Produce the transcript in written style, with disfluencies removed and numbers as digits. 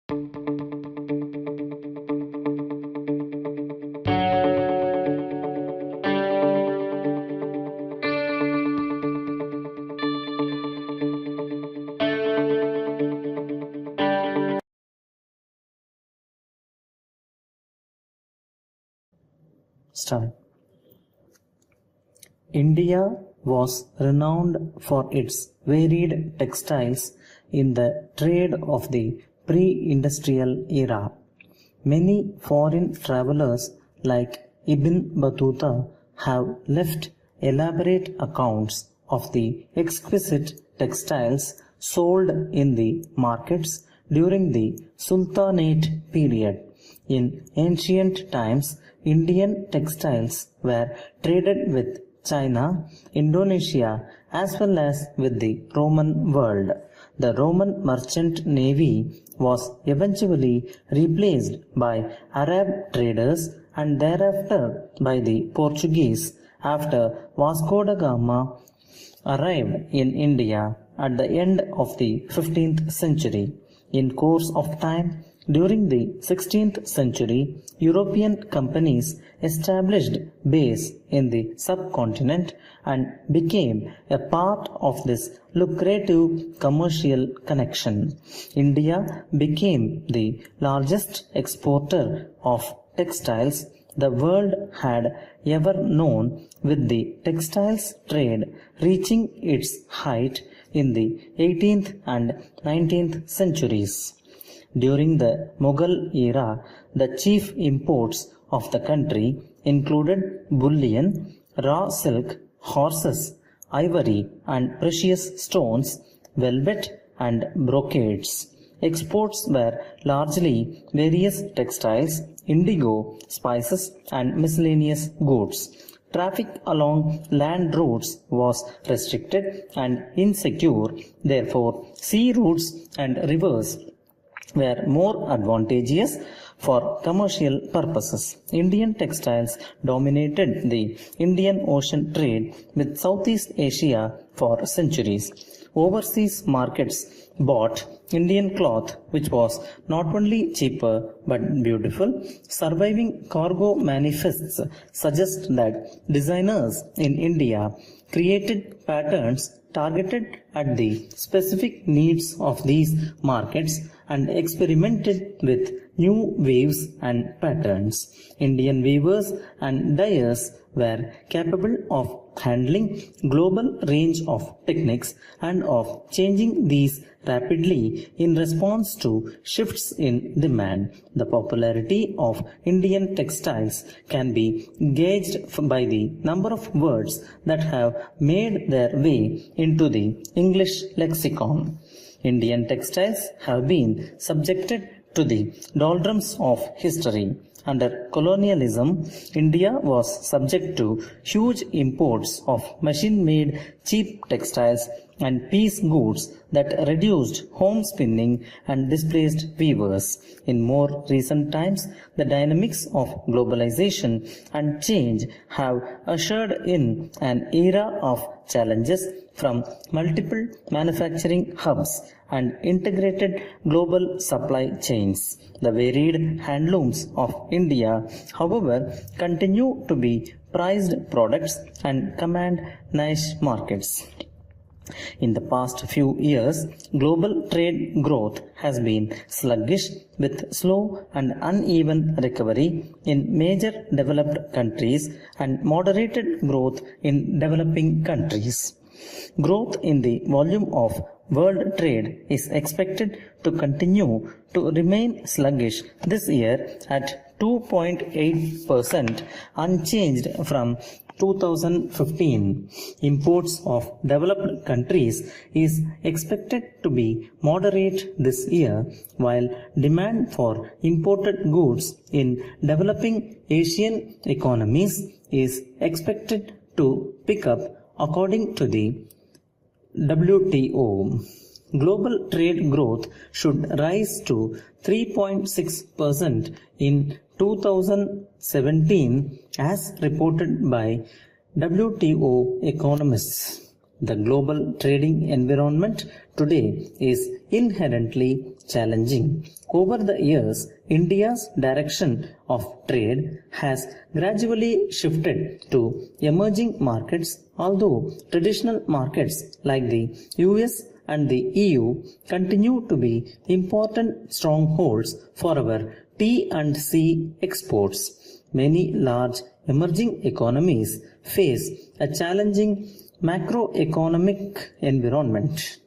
Start. India was renowned for its varied textiles in the trade of the pre-industrial era. Many foreign travelers like Ibn Battuta have left elaborate accounts of the exquisite textiles sold in the markets during the Sultanate period. In ancient times, Indian textiles were traded with China, Indonesia, as well as with the Roman world. The Roman merchant navy was eventually replaced by Arab traders and thereafter by the Portuguese after Vasco da Gama arrived in India at the end of the 15th century. In course of time, during the 16th century, European companies established base in the subcontinent and became a part of this lucrative commercial connection. India became the largest exporter of textiles the world had ever known, with the textiles trade reaching its height in the 18th and 19th centuries. During the Mughal era, the chief imports of the country included bullion, raw silk, horses, ivory and precious stones, velvet and brocades. Exports were largely various textiles, indigo, spices and miscellaneous goods. Traffic along land routes was restricted and insecure, therefore sea routes and rivers were more advantageous for commercial purposes. Indian textiles dominated the Indian Ocean trade with Southeast Asia for centuries. Overseas markets bought Indian cloth, which was not only cheaper but beautiful. Surviving cargo manifests suggest that designers in India created patterns targeted at the specific needs of these markets and experimented with new weaves and patterns. Indian weavers and dyers were capable of handling global range of techniques and of changing these rapidly in response to shifts in demand. The popularity of Indian textiles can be gauged by the number of words that have made their way into the English lexicon. Indian textiles have been subjected to the doldrums of history. Under colonialism, India was subject to huge imports of machine-made cheap textiles and piece goods that reduced home spinning and displaced weavers. In more recent times, the dynamics of globalization and change have ushered in an era of challenges from multiple manufacturing hubs and integrated global supply chains. The varied handlooms of India, however, continue to be prized products and command niche markets. In the past few years, global trade growth has been sluggish with slow and uneven recovery in major developed countries and moderated growth in developing countries. Growth in the volume of world trade is expected to continue to remain sluggish this year at 2.8%, unchanged from 2015. Imports of developed countries is expected to be moderate this year, while demand for imported goods in developing Asian economies is expected to pick up according to the WTO. Global trade growth should rise to 3.6% in 2017 as reported by WTO economists. The global trading environment today is inherently challenging. Over the years, India's direction of trade has gradually shifted to emerging markets, although traditional markets like the US and the EU continue to be important strongholds for our T&C exports. Many large emerging economies face a challenging macroeconomic environment.